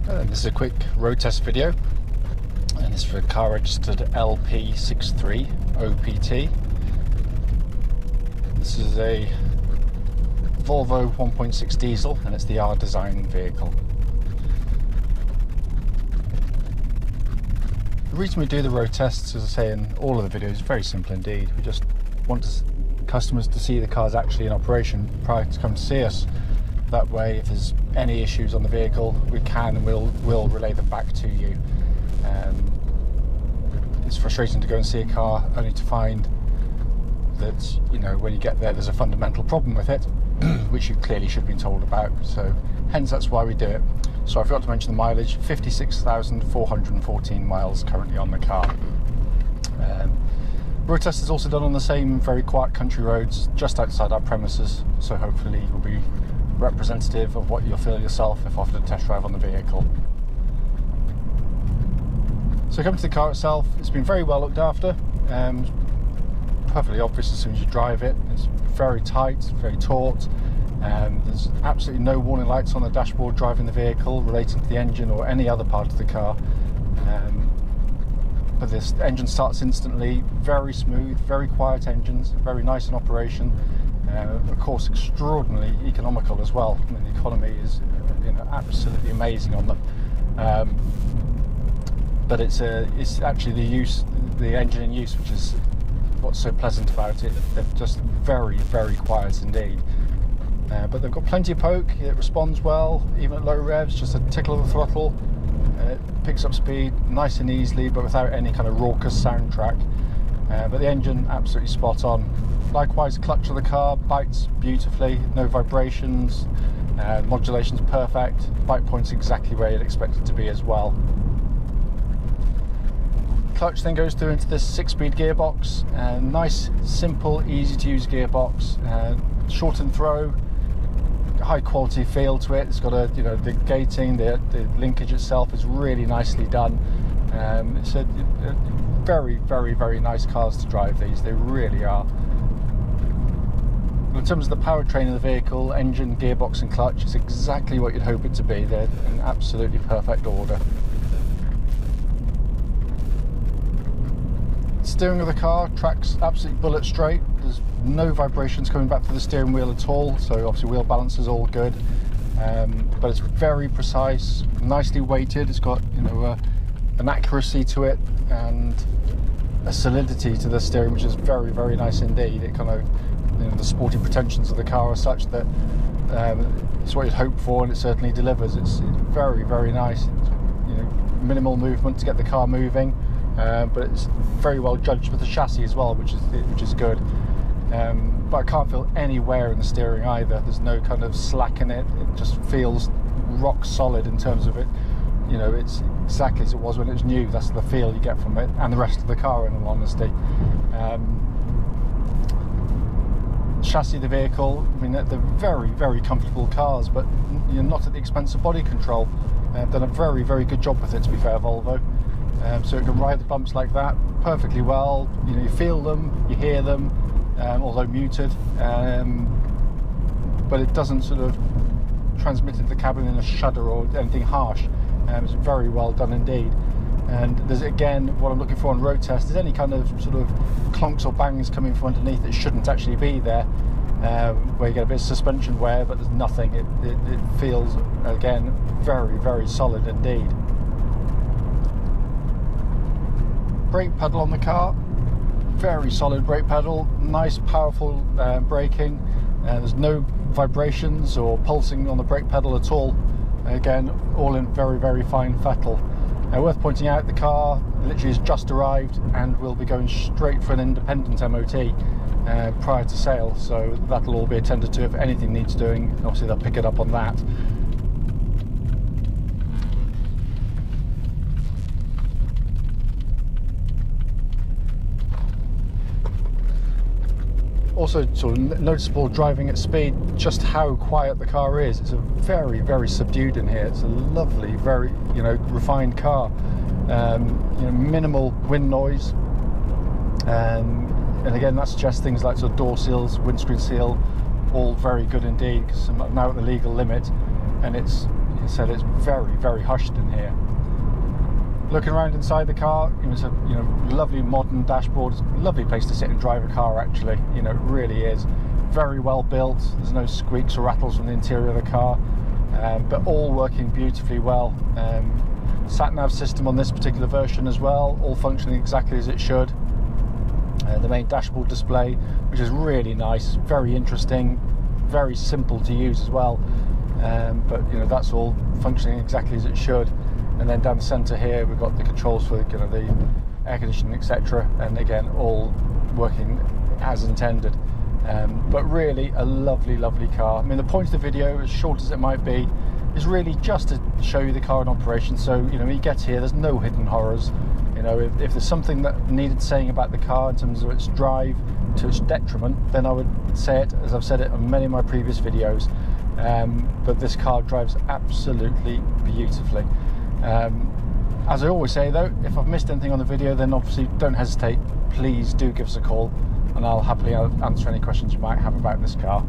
This is a quick road test video, and it's for a car registered LP63OPT. This is a Volvo 1.6 diesel, and it's the R design vehicle. The reason we do the road tests, as I say in all of the videos, is very simple indeed. We just want customers to see the cars actually in operation prior to come to see us. That way, if there's any issues on the vehicle, we can and we'll relay them back to you. It's frustrating to go and see a car only to find that, you know, when you get there, there's a fundamental problem with it, which you clearly should have been told about. So hence that's why we do it. So I forgot to mention the mileage: 56,414 miles currently on the car. Road test is also done on the same very quiet country roads just outside our premises, so hopefully it will be representative of what you'll feel yourself if offered a test drive on the vehicle. So coming to the car itself, it's been very well looked after. Perfectly obvious as soon as you drive it. It's very tight, very taut. There's absolutely no warning lights on the dashboard driving the vehicle relating to the engine or any other part of the car. But this engine starts instantly, very smooth, very quiet engines, very nice in operation. Of course, extraordinarily economical as well. I mean, the economy is, you know, absolutely amazing on them. But it's actually the engine in use, which is what's so pleasant about it. They're just very, very quiet indeed. But they've got plenty of poke. It responds well, even at low revs. Just a tickle of the throttle. It picks up speed nice and easily, but without any kind of raucous soundtrack. But the engine, absolutely spot on. Likewise, the clutch of the car bites beautifully, no vibrations, modulation's perfect, bite point's exactly where you'd expect it to be as well. Clutch then goes through into this 6-speed gearbox, nice, simple, easy to use gearbox, short and throw, high quality feel to it. It's got a, you know, the gating, the linkage itself is really nicely done. It's a very, very, very nice cars to drive, these, they really are. In terms of the powertrain of the vehicle, engine, gearbox and clutch, it's exactly what you'd hope it to be. They're in absolutely perfect order. Steering of the car tracks absolutely bullet straight. There's no vibrations coming back to the steering wheel at all, so obviously wheel balance is all good. But it's very precise, nicely weighted. It's got, you know, an accuracy to it and a solidity to the steering, which is very, very nice indeed. It kind of, you know, the sporty pretensions of the car are such that it's what you'd hope for, and it certainly delivers. It's very, very nice. It's, you know, minimal movement to get the car moving, but it's very well judged with the chassis as well, which is good. But I can't feel any wear in the steering either. There's no kind of slack in it. It just feels rock solid in terms of it. You know, it's exactly as it was when it was new. That's the feel you get from it, and the rest of the car, in all honesty. Chassis of the vehicle, I mean, they're very, very comfortable cars, but you're not at the expense of body control. They've done a very, very good job with it, to be fair, Volvo. So it can ride the bumps like that perfectly well. You know, you feel them, you hear them, although muted, but it doesn't sort of transmit into the cabin in a shudder or anything harsh. It's very well done indeed. And there's, again, what I'm looking for on road test is any kind of sort of clunks or bangs coming from underneath that shouldn't actually be there, where you get a bit of suspension wear, but there's nothing. It feels, again, very, very solid indeed. Brake pedal on the car, very solid brake pedal, nice powerful braking. There's no vibrations or pulsing on the brake pedal at all. Again, all in very, very fine fettle. Worth pointing out, the car literally has just arrived and will be going straight for an independent MOT prior to sale, so that'll all be attended to. If anything needs doing, obviously they'll pick it up on that. Also, sort of noticeable driving at speed, just how quiet the car is. It's a very, very subdued in here. It's a lovely, very, you know, refined car. You know, minimal wind noise, and again, that suggests things like sort of door seals, windscreen seal, all very good indeed. Because I'm now at the legal limit, and it's, I said, it's very, very hushed in here. Looking around inside the car, it's a lovely modern dashboard. It's a lovely place to sit and drive a car, actually. It really is. Very well built. There's no squeaks or rattles from the interior of the car, but all working beautifully well. Sat-nav system on this particular version as well, all functioning exactly as it should. The main dashboard display, which is really nice, very interesting, very simple to use as well. But that's all functioning exactly as it should. And then down the centre here, we've got the controls for the air conditioning, etc. And again, all working as intended. But really a lovely, lovely car. I mean, the point of the video, as short as it might be, is really just to show you the car in operation. So when you get here, there's no hidden horrors. If there's something that needed saying about the car in terms of its drive to its detriment, then I would say it, as I've said it on many of my previous videos. But this car drives absolutely beautifully. As I always say though, if I've missed anything on the video, then obviously don't hesitate. Please do give us a call and I'll happily answer any questions you might have about this car.